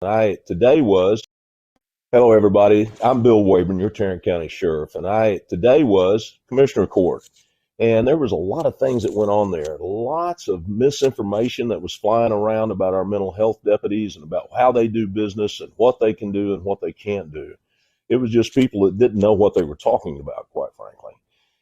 Today was Hello everybody. I'm Bill Wayburn, your Tarrant County Sheriff, and today was Commissioner Court, and there was a lot of things that went on there. Lots of misinformation that was flying around about our mental health deputies and about how they do business and what they can do and what they can't do. It was just people that didn't know what they were talking about, quite frankly.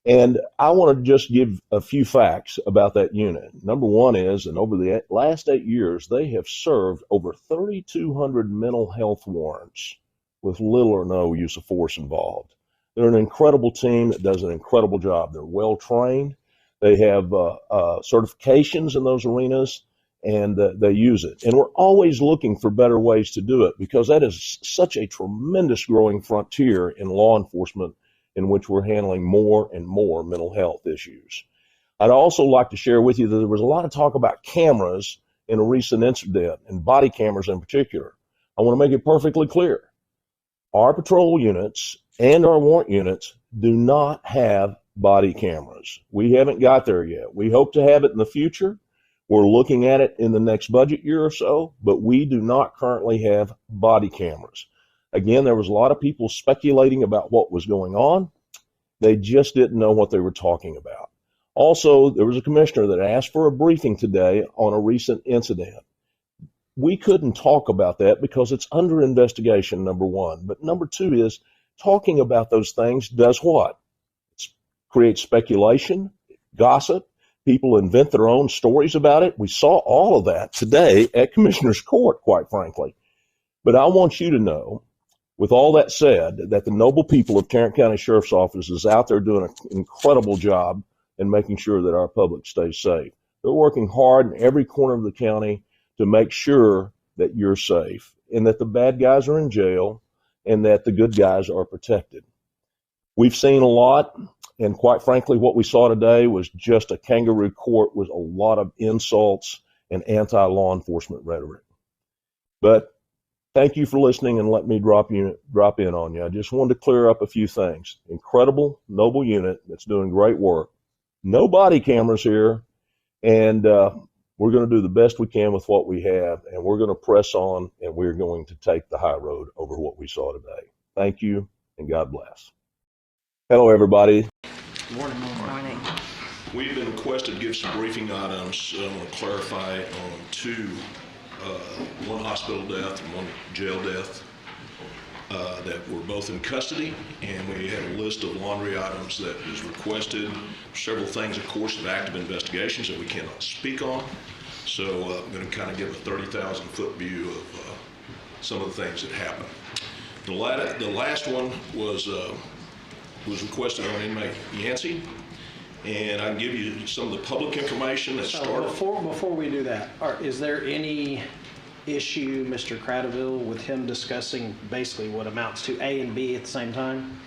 And I want to just give a few facts about that unit. Number one is, and over the last 8 years, they have served over 3,200 mental health warrants with little or no use of force involved. They're an incredible team that does an incredible job. They're well trained. They have certifications in those arenas, and they use it. And we're always looking for better ways to do it because that is such a tremendous growing frontier in law enforcement in which we're handling more and more mental health issues. I'd also like to share with you that there was a lot of talk about cameras in a recent incident, and body cameras in particular. I want to make it perfectly clear. Our patrol units and our warrant units do not have body cameras. We haven't got there yet. We hope to have it in the future. We're looking at it in the next budget year or so, but we do not currently have body cameras. Again, there was a lot of people speculating about what was going on. They just didn't know what they were talking about. Also, there was a commissioner that asked for a briefing today on a recent incident. We couldn't talk about that because it's under investigation, number one. But number two is talking about those things does what? It creates speculation, gossip. People invent their own stories about it. We saw all of that today at Commissioner's Court, quite frankly. But I want you to know, with all that said, that the noble people of Tarrant County Sheriff's Office is out there doing an incredible job in making sure that our public stays safe. They're working hard in every corner of the county to make sure that you're safe and that the bad guys are in jail and that the good guys are protected. We've seen a lot, and quite frankly, what we saw today was just a kangaroo court with a lot of insults and anti-law enforcement rhetoric. But thank you for listening, and let me drop in on you. I just wanted to clear up a few things. Incredible, noble unit that's doing great work. No body cameras here, and we're going to do the best we can with what we have, and we're going to press on, and we're going to take the high road over what we saw today. Thank you, and God bless. Hello, everybody. Good morning. Morning. We've been requested to give some briefing items. I want to clarify on two, one hospital death and one jail death that were both in custody, and we had a list of laundry items that was requested. Several things, of course, of active investigations that we cannot speak on. So I'm going to kind of give a 30,000-foot view of some of the things that happened. The last one was requested on inmate Yancey, and I can give you some of the public information that started. Before we do that, is there any issue, Mr. Cradaville, with him discussing basically what amounts to A and B at the same time?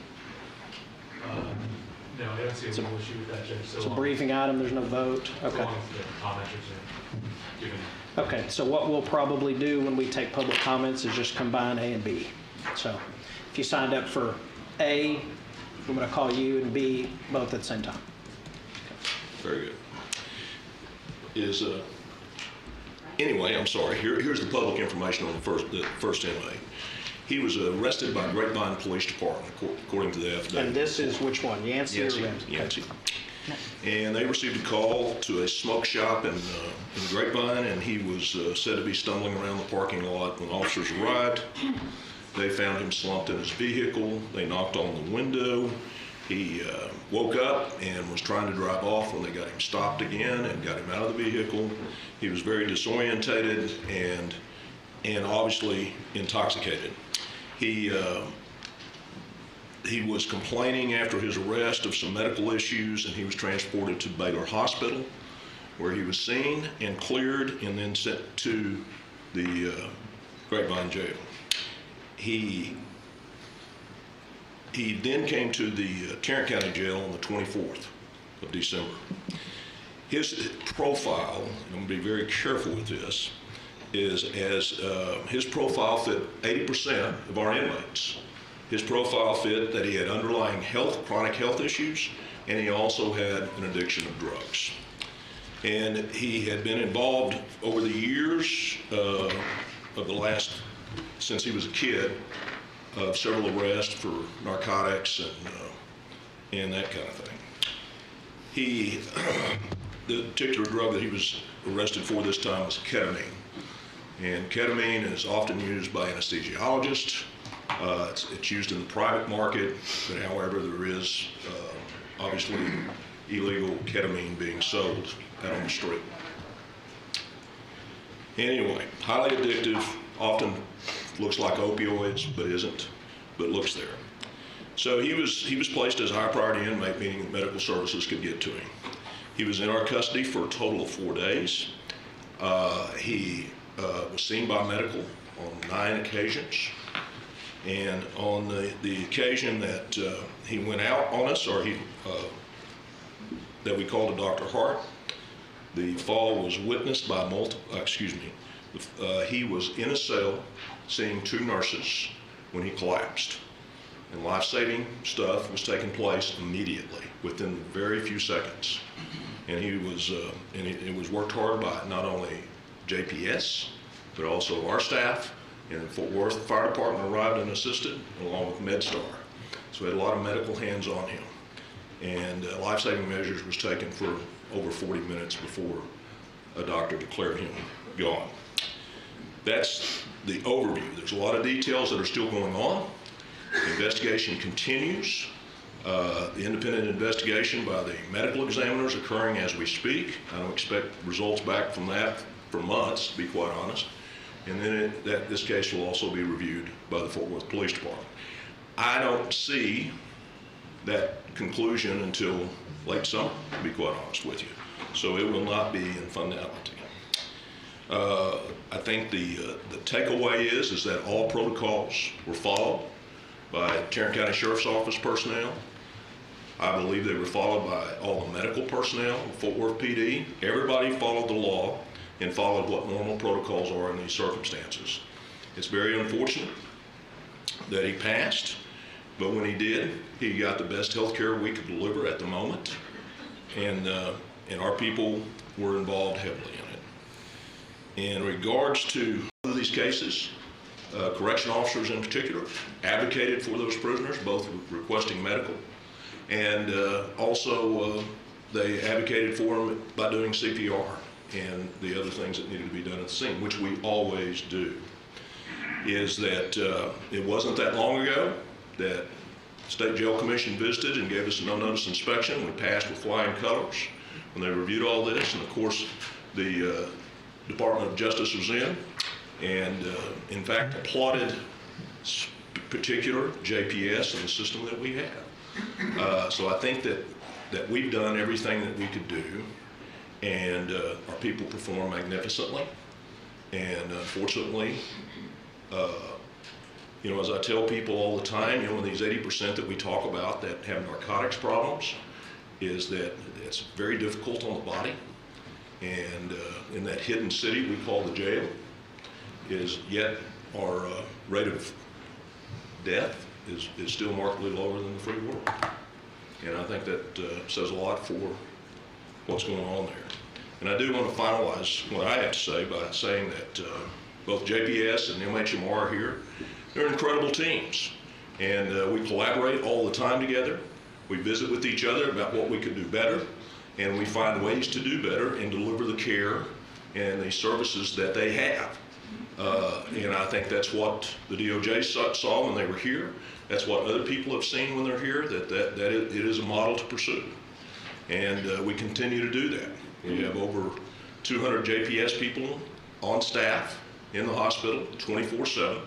No, I don't see a real issue with that, Judge. It's a briefing item, there's no vote? Okay. So long as the commenters are given. Okay, so what we'll probably do when we take public comments is just combine A and B. So if you signed up for A, I'm going to call you, and B, both at the same time. Very good. Anyway, I'm sorry. Here's the public information on the first inmate. He was arrested by Grapevine Police Department, according to the affidavit. And this is which one, Yancey or Ramsey? Yancey. And they received a call to a smoke shop in Grapevine, and he was said to be stumbling around the parking lot when officers arrived. They found him slumped in his vehicle. They knocked on the window. He woke up and was trying to drive off when they got him stopped again and got him out of the vehicle. He was very disorientated and obviously intoxicated. He was complaining after his arrest of some medical issues, and he was transported to Baylor Hospital, where he was seen and cleared and then sent to the Grapevine jail. He then came to the Tarrant County Jail on the 24th of December. His profile, and I'm going to be very careful with this, is as his profile fit 80% of our inmates. His profile fit that he had underlying chronic health issues, and he also had an addiction of drugs. And he had been involved over the years of the last since he was a kid, of several arrests for narcotics and that kind of thing. The particular drug that he was arrested for this time was ketamine. And ketamine is often used by anesthesiologists. It's used in the private market, but however, there is obviously illegal ketamine being sold out on the street. Anyway, highly addictive, often looks like opioids, but isn't, but looks there. So he was placed as a high priority inmate, meaning that medical services could get to him. He was in our custody for a total of 4 days. He was seen by medical on 9 occasions. And on the occasion that he went out on us, or that we called to Dr. Hart, the fall was witnessed by he was in a cell seeing 2 nurses when he collapsed. And life-saving stuff was taking place immediately, within very few seconds. And he was, it was worked hard by not only JPS, but also our staff, and the Fort Worth Fire Department arrived and assisted, along with MedStar. So we had a lot of medical hands on him. And life-saving measures was taken for over 40 minutes before a doctor declared him gone. That's the overview. There's a lot of details that are still going on. The investigation continues. The independent investigation by the medical examiners occurring as we speak. I don't expect results back from that for months, to be quite honest. And then this case will also be reviewed by the Fort Worth Police Department. I don't see that conclusion until late summer, to be quite honest with you. So it will not be in finality. I think the takeaway is that all protocols were followed by Tarrant County Sheriff's Office personnel. I believe they were followed by all the medical personnel, Fort Worth PD. Everybody followed the law and followed what normal protocols are in these circumstances. It's very unfortunate that he passed, but when he did, he got the best health care we could deliver at the moment, and our people were involved heavily in it. In regards to these cases, correction officers in particular advocated for those prisoners, both requesting medical, and also they advocated for them by doing CPR and the other things that needed to be done at the scene, which we always do. Is that it wasn't that long ago that State Jail Commission visited and gave us a no-notice inspection. We passed with flying colors when they reviewed all this, and of course the Department of Justice was in, and in fact applauded particular JPS and the system that we have. So I think that we've done everything that we could do, and our people perform magnificently. And unfortunately, you know, as I tell people all the time, you know, these 80% that we talk about that have narcotics problems, is that it's very difficult on the body. And in that hidden city we call the jail, is yet our rate of death is still markedly lower than the free world. And I think that says a lot for what's going on there. And I do want to finalize what I have to say by saying that both JPS and MHMR are here. They're incredible teams, and we collaborate all the time together. We visit with each other about what we could do better, and we find ways to do better and deliver the care and the services that they have. And I think that's what the DOJ saw when they were here. That's what other people have seen when they're here, that it is a model to pursue. And we continue to do that. We have over 200 JPS people on staff in the hospital 24/7,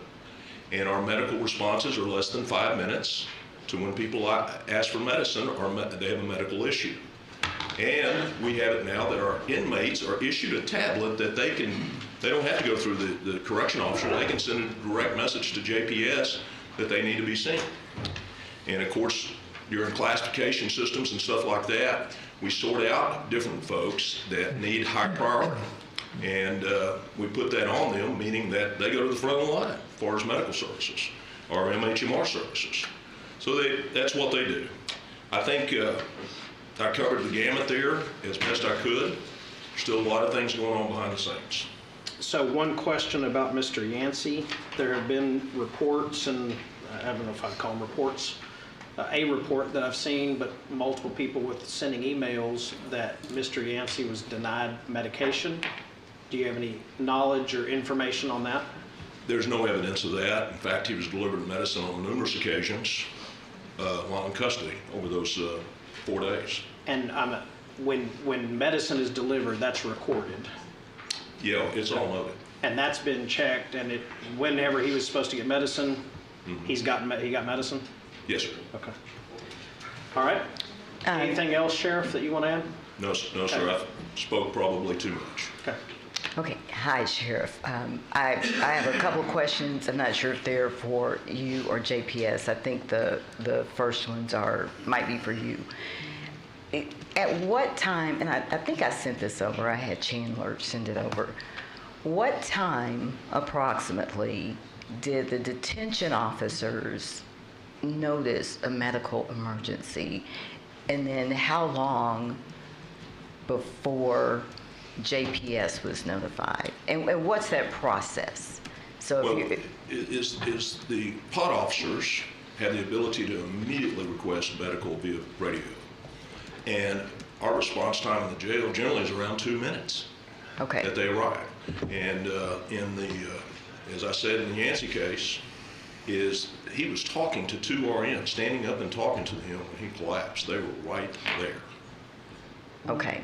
and our medical responses are less than 5 minutes to when people ask for medicine or they have a medical issue. And we have it now that our inmates are issued a tablet that they don't have to go through the correction officer. They can send a direct message to JPS that they need to be seen. And of course, during classification systems and stuff like that, we sort out different folks that need high priority. And we put that on them, meaning that they go to the front of the line as far as medical services or MHMR services. So that's what they do. I think I covered the gamut there as best I could. There's still a lot of things going on behind the scenes. So one question about Mr. Yancey. There have been reports, and I don't know if I'd call them reports, a report that I've seen, but multiple people with sending emails that Mr. Yancey was denied medication. Do you have any knowledge or information on that? There's no evidence of that. In fact, he was delivered medicine on numerous occasions while in custody over those 4 days. And when medicine is delivered, that's recorded. Yeah, it's all noted. And that's been checked, and whenever he was supposed to get medicine, he got medicine? Yes, sir. Okay. All right. Anything else, Sheriff, that you want to add? No, sir. I spoke probably too much. Okay. Okay, hi, Sheriff. I have a couple of questions. I'm not sure if they're for you or JPS. I think the first ones might be for you. At what time, and I think I sent this over, I had Chandler send it over. What time approximately did the detention officers notice a medical emergency? And then how long before JPS was notified? And what's that process? So Well, if is the pod officers have the ability to immediately request medical via radio. And our response time in the jail generally is around 2 minutes okay. that they arrive. And as I said in the Yancey case, he was talking to 2 RNs, standing up and talking to him when he collapsed. They were right there. Okay.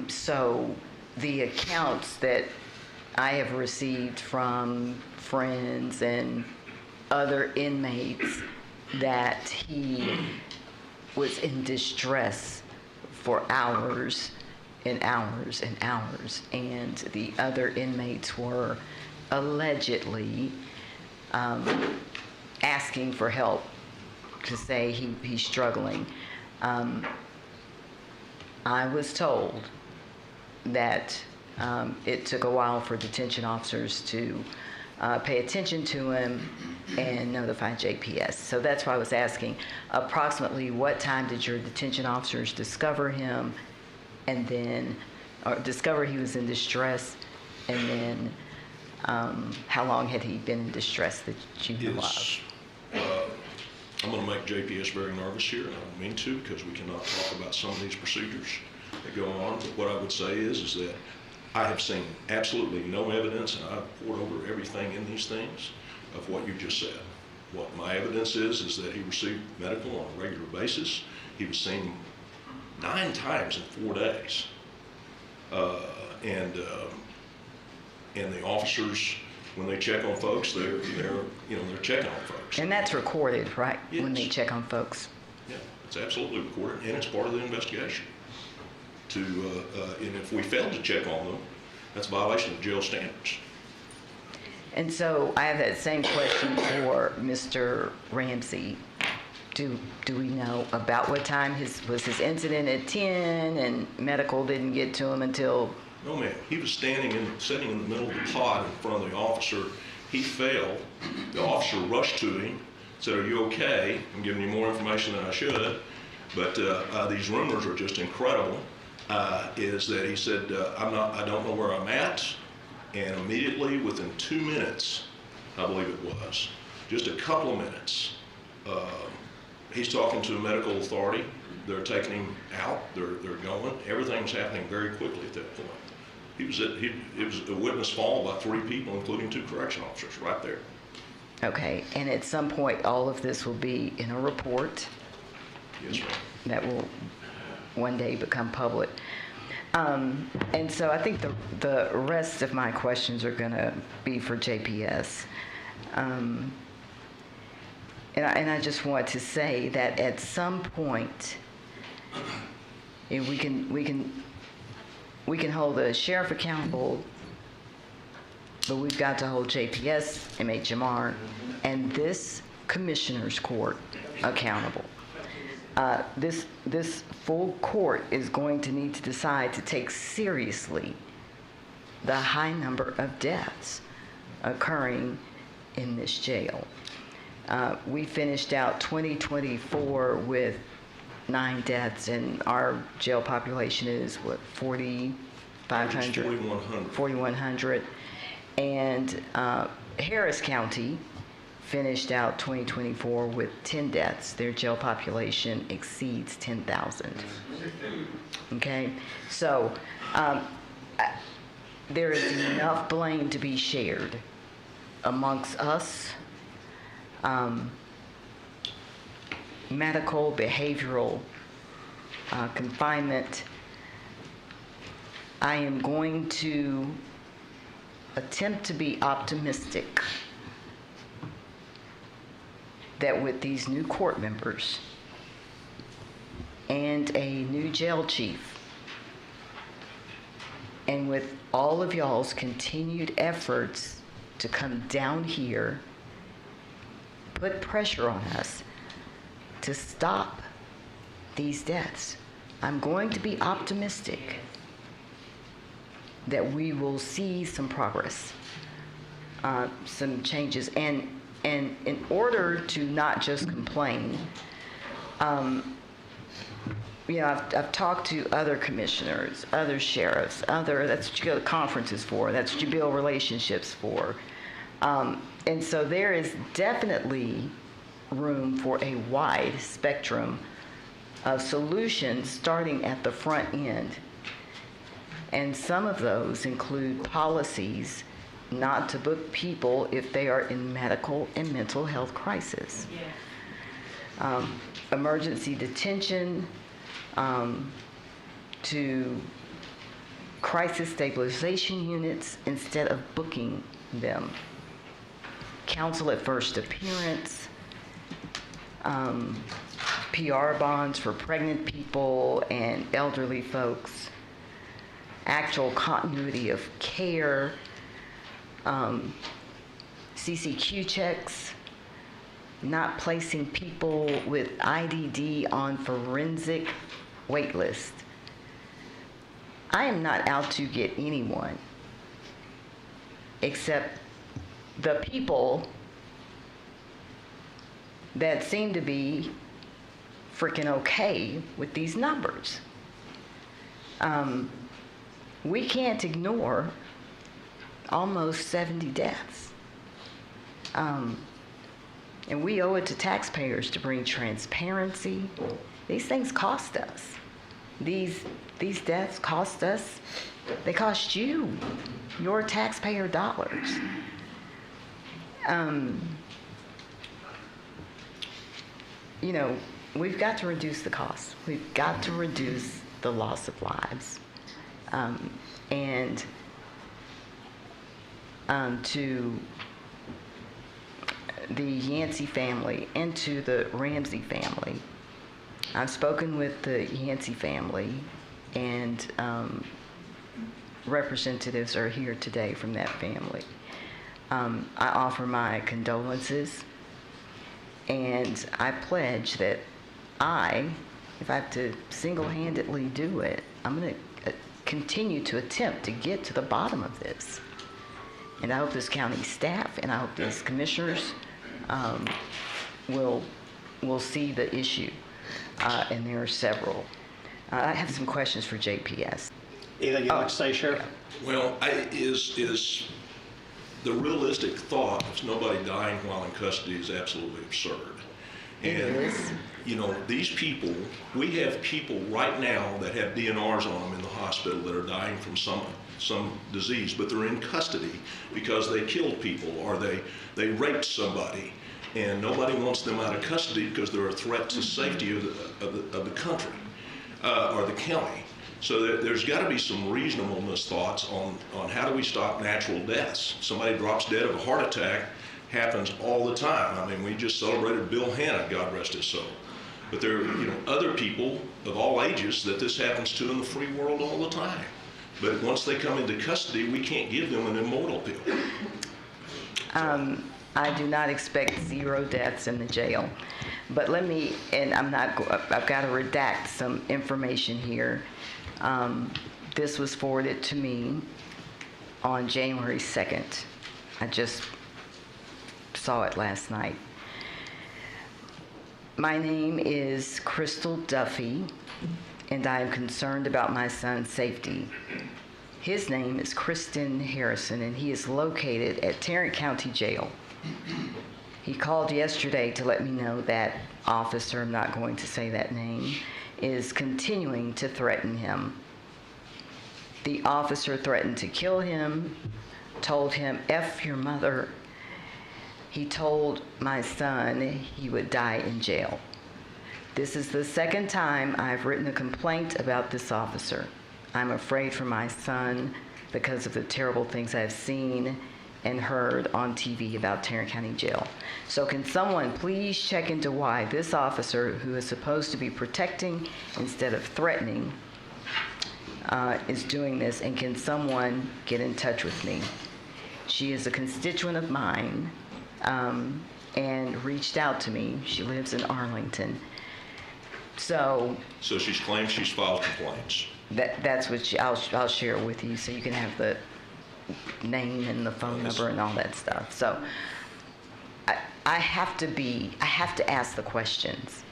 So the accounts that I have received from friends and other inmates that he was in distress for hours and hours and hours, and the other inmates were allegedly asking for help to say he's struggling. I was told that it took a while for detention officers to pay attention to him and notify JPS. So that's why I was asking, approximately what time did your detention officers discover him, and then, or discover he was in distress, and then how long had he been in distress that you know of? I'm going to make JPS very nervous here, and I don't mean to, because we cannot talk about some of these procedures that go on. But what I would say is that I have seen absolutely no evidence, and I've poured over everything in these things, of what you just said. What my evidence is that he received medical on a regular basis. He was seen 9 times in 4 days. And the officers, when they check on folks, they're checking on folks. And that's recorded, right? Yes. When they check on folks. Yeah, it's absolutely recorded, and it's part of the investigation. And if we fail to check on them, that's a violation of jail standards. And so I have that same question for Mr. Ramsey. Do we know about what time was his incident at 10 and medical didn't get to him until? No, ma'am. He was sitting in the middle of the pod in front of the officer. He fell. The officer rushed to him, said, "Are you okay?" I'm giving you more information than I should, but these rumors are just incredible. Is that he said, I don't know where I'm at, and immediately within 2 minutes, I believe it was, just a couple of minutes, he's talking to a medical authority. They're taking him out. They're going. Everything's happening very quickly at that point. It was a witness fall by 3 people, including 2 correction officers, right there. Okay, and at some point, all of this will be in a report. Yes, ma'am. That will one day become public. And so I think the rest of my questions are going to be for JPS. And I just want to say that at some point, if we can hold the sheriff accountable, but we've got to hold JPS, MHMR, and this commissioner's court accountable. This full court is going to need to decide to take seriously the high number of deaths occurring in this jail. We finished out 2024 with 9 deaths, and our jail population is, 43 500. 4,100. 4,100. And Harris County finished out 2024 with 10 deaths. Their jail population exceeds 10,000. Okay, so there is enough blame to be shared amongst us, medical, behavioral, confinement. I am going to attempt to be optimistic that with these new court members and a new jail chief, and with all of y'all's continued efforts to come down here, put pressure on us to stop these deaths, I'm going to be optimistic that we will see some progress, some changes. And in order to not just complain, I've talked to other commissioners, other sheriffs, that's what you go to conferences for, that's what you build relationships for. And so there is definitely room for a wide spectrum of solutions starting at the front end. And some of those include policies not to book people if they are in medical and mental health crisis. Emergency detention, to crisis stabilization units instead of booking them. Counsel at first appearance, PR bonds for pregnant people and elderly folks, actual continuity of care, CCQ checks, not placing people with IDD on forensic wait list. I am not out to get anyone except the people that seem to be freaking okay with these numbers. We can't ignore almost 70 deaths. And we owe it to taxpayers to bring transparency. These things cost us. These deaths cost us. They cost you, your taxpayer dollars. We've got to reduce the costs. We've got to reduce the loss of lives. And to the Yancey family and to the Ramsey family, I've spoken with the Yancey family, and representatives are here today from that family. I offer my condolences, and I pledge that if I have to single-handedly do it, I'm going to continue to attempt to get to the bottom of this. And I hope this county staff and I hope these commissioners will see the issue. And there are several. I have some questions for JPS. Anything you'd like to say, Sheriff? Well, is the realistic thought of nobody dying while in custody is absolutely absurd. And, these people, we have people right now that have DNRs on them in the hospital that are dying from some disease, but they're in custody because they killed people or they raped somebody, and nobody wants them out of custody because they're a threat to safety of the country or the county. So there's got to be some reasonableness thoughts on how do we stop natural deaths. Somebody drops dead of a heart attack, happens all the time. I mean, we just celebrated Bill Hanna, God rest his soul. But there are other people of all ages that this happens to in the free world all the time. But once they come into custody, we can't give them an immortal pill. I do not expect 0 deaths in the jail. But I've got to redact some information here. This was forwarded to me on January 2nd. I just saw it last night. My name is Crystal Duffy, and I am concerned about my son's safety. His name is Kristen Harrison, and he is located at Tarrant County Jail. He called yesterday to let me know that officer, I'm not going to say that name, is continuing to threaten him. The officer threatened to kill him, told him, "F your mother." He told my son he would die in jail. This is the second time I've written a complaint about this officer. I'm afraid for my son because of the terrible things I've seen and heard on TV about Tarrant County Jail. So can someone please check into why this officer, who is supposed to be protecting instead of threatening, is doing this, and can someone get in touch with me? She is a constituent of mine and reached out to me. She lives in Arlington. So she's claimed she's filed complaints. that's what I'll share it with you so you can have the name and the phone number and all that stuff. So I have to ask the questions.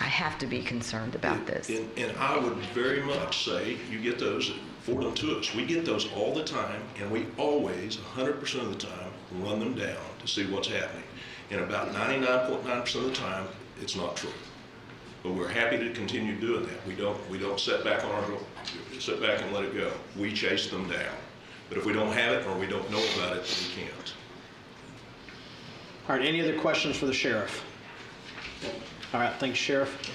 I have to be concerned about this. And I would very much say you get those, forward them to us. We get those all the time, and we always, 100% of the time, run them down to see what's happening. And about 99.9% of the time, it's not true. But we're happy to continue doing that. We don't sit back and let it go. We chase them down. But if we don't have it or we don't know about it, we can't. All right, any other questions for the sheriff? All right, thanks, Sheriff.